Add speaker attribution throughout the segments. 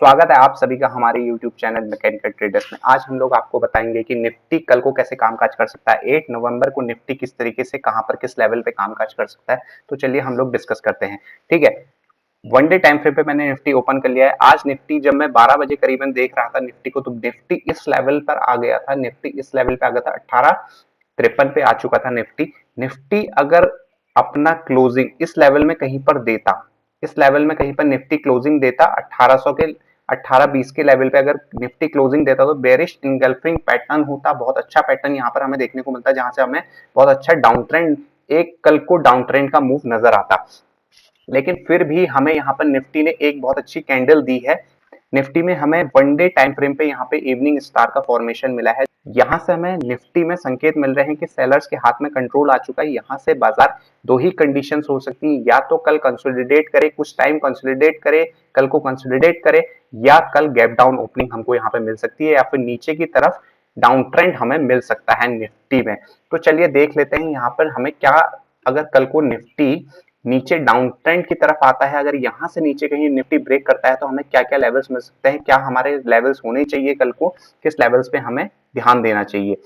Speaker 1: स्वागत है आप सभी का हमारे YouTube चैनल मैकेनिकल ट्रेडर्स में। आज हम लोग आपको बताएंगे कि निफ्टी कल को कैसे कामकाज कर सकता है। 8 नवंबर को निफ्टी किस तरीके से कहां पर किस लेवल पे कामकाज कर सकता है, तो चलिए हम लोग डिस्कस करते हैं। ठीक है, वन डे टाइम फ्रेम पे मैंने निफ्टी ओपन कर लिया है। आज निफ्टी जब मैं 12 बजे करीबन देख रहा था निफ्टी को, तो निफ्टी इस लेवल पर आ गया था। निफ्टी इस लेवल पे आ गया था, 1853 पे आ चुका था निफ्टी। निफ्टी अगर अपना क्लोजिंग इस लेवल में कहीं पर देता, इस लेवल में कहीं पर निफ्टी क्लोजिंग देता 1800 के 1820 के लेवल पे अगर निफ्टी क्लोजिंग देता, तो बेरिश इनगल्फिंग पैटर्न होता। बहुत अच्छा पैटर्न यहाँ पर हमें देखने को मिलता है, जहां से हमें बहुत अच्छा डाउन ट्रेंड, एक कल को डाउन ट्रेंड का मूव नजर आता। लेकिन फिर भी हमें यहाँ पर निफ्टी ने एक बहुत अच्छी कैंडल दी है। निफ्टी में हमें वन डे टाइम फ्रेम पे यहाँ पे इवनिंग स्टार का फॉर्मेशन मिला है। यहाँ से हमें निफ्टी में संकेत मिल रहे हैं कि सेलर्स के हाथ में कंट्रोल आ चुका है। यहाँ से बाजार दो ही कंडीशंस हो सकती हैं, या तो कल कंसोलिडेट करे, कुछ टाइम कंसोलिडेट करे, कल को कंसोलिडेट करे, या कल गैप डाउन ओपनिंग हमको यहाँ पे मिल सकती है, या फिर नीचे की तरफ डाउन ट्रेंड हमें मिल सकता है निफ्टी में। तो चलिए देख लेते हैं यहाँ पर हमें क्या, अगर कल को निफ्टी नीचे डाउन ट्रेंड की तरफ आता है, अगर यहां से नीचे कहीं निफ्टी ब्रेक करता है, तो हमें क्या क्या लेवल्स मिल सकते हैं, क्या हमारे लेवल्स होने चाहिए कल को, किस लेवल्स पे हमें ध्यान देना चाहिए।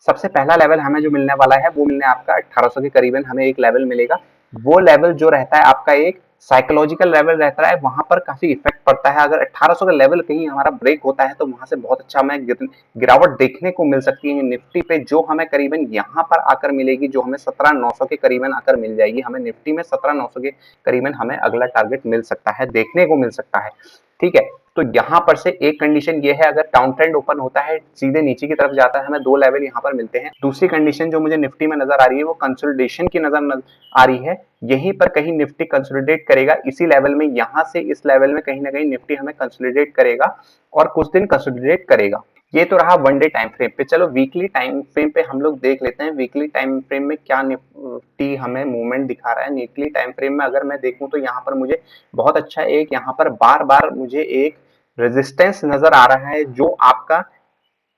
Speaker 1: सबसे पहला लेवल हमें जो मिलने वाला है वो मिलने आपका 1800 के करीबन हमें एक लेवल मिलेगा। वो लेवल जो रहता है आपका एक साइकोलॉजिकल लेवल रहता है, वहां पर काफी इफेक्ट पड़ता है। अगर 1800 का लेवल कहीं हमारा ब्रेक होता है, तो वहां से बहुत अच्छा हमें गिरावट देखने को मिल सकती है निफ्टी पे, जो हमें करीबन यहाँ पर आकर मिलेगी, जो हमें 17900 के करीबन आकर मिल जाएगी। हमें निफ्टी में 17900 के करीबन हमें अगला टारगेट मिल सकता है, देखने को मिल सकता है। ठीक है, तो यहां पर से एक कंडीशन ये है, अगर डाउन ट्रेंड ओपन होता है सीधे नीचे की तरफ जाता है, हमें दो लेवल यहां पर मिलते हैं। दूसरी कंडीशन जो मुझे निफ्टी में नजर आ रही है वो कंसोलिडेशन की नजर आ रही है। यहीं पर कहीं निफ्टी कंसोलिडेट करेगा, इसी लेवल में, यहां से इस लेवल में कहीं ना कहीं निफ्टी हमें कंसोलिडेट करेगा और कुछ दिन कंसोलिडेट करेगा। ये तो रहा वन डे टाइम फ्रेम पे। चलो वीकली टाइम फ्रेम पे हम लोग देख लेते हैं, वीकली टाइम फ्रेम में क्या निफ्टी हमें मूवमेंट दिखा रहा है। वीकली टाइम फ्रेम में अगर मैं देखूं, तो यहाँ पर मुझे बहुत अच्छा एक, यहाँ पर बार बार मुझे एक रेजिस्टेंस नजर आ रहा है, जो आपका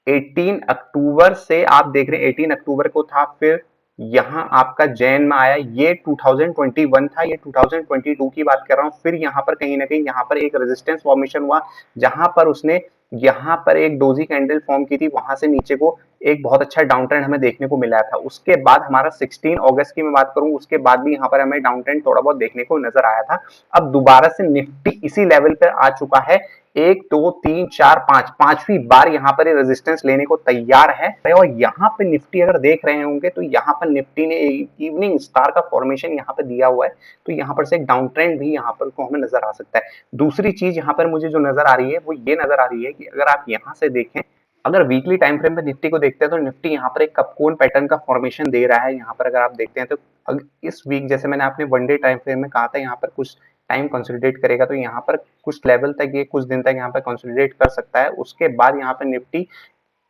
Speaker 1: 18 अक्टूबर से आप देख रहे हैं, 18 अक्टूबर को था, फिर यहाँ आपका जैन में आया, ये 2021 था, ये 2022 की बात कर रहा हूँ। फिर यहाँ पर कहीं ना कहीं यहाँ पर एक रेजिस्टेंस फॉर्मेशन हुआ, जहां पर उसने यहाँ पर एक डोजी कैंडल फॉर्म की थी, वहां से नीचे को एक बहुत अच्छा डाउन ट्रेंड हमें देखने को मिला था। उसके बाद हमारा 16 अगस्त की मैं बात करूं, उसके बाद भी यहाँ पर हमें डाउन ट्रेंड थोड़ा बहुत देखने को नजर आया था। अब दोबारा से निफ्टी इसी लेवल पर आ चुका है, एक दो तीन चार पांच, पांचवी बार यहाँ पर रेजिस्टेंस लेने को तैयार है। और यहाँ पे निफ्टी अगर देख रहे होंगे, तो यहाँ पर निफ्टी ने इवनिंग स्टार का फॉर्मेशन यहाँ पे दिया हुआ है, तो यहाँ पर से एक डाउन ट्रेंड भी यहाँ पर को हमें नजर आ सकता है। दूसरी चीज यहाँ पर मुझे जो नजर आ रही है वो ये नजर आ रही है कि अगर आप यहाँ से देखें, अगर वीकली टाइम फ्रेम में निफ्टी को देखते हैं, तो निफ्टी यहाँ पर एक कपकोन पैटर्न का फॉर्मेशन दे रहा है। यहाँ पर अगर आप देखते हैं, तो इस वीक, जैसे मैंने आपने वन डे टाइम फ्रेम में कहा था, यहाँ पर कुछ टाइम कंसोलिडेट करेगा, तो यहाँ पर कुछ लेवल तक, ये कुछ दिन तक यहाँ पर कंसोलिडेट कर सकता है। उसके बाद यहाँ पर निफ्टी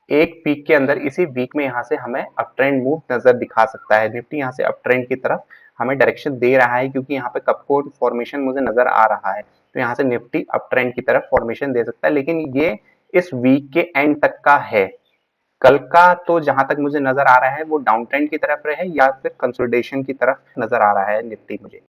Speaker 1: एक वीक के अंदर, इसी वीक में यहाँ से हमें अप ट्रेंड मूव नजर दिखा सकता है। निफ्टी यहाँ से अप ट्रेंड की तरफ हमें डायरेक्शन दे रहा है, क्योंकि यहाँ पे कपकोन फॉर्मेशन मुझे नजर आ रहा है, तो यहाँ से निफ्टी अप ट्रेंड की तरफ फॉर्मेशन दे सकता है। लेकिन ये इस वीक के एंड तक का है। कल का तो जहां तक मुझे नजर आ रहा है वो डाउन ट्रेंड की तरफ रहे, या फिर कंसोलिडेशन की तरफ नजर आ रहा है निफ्टी मुझे।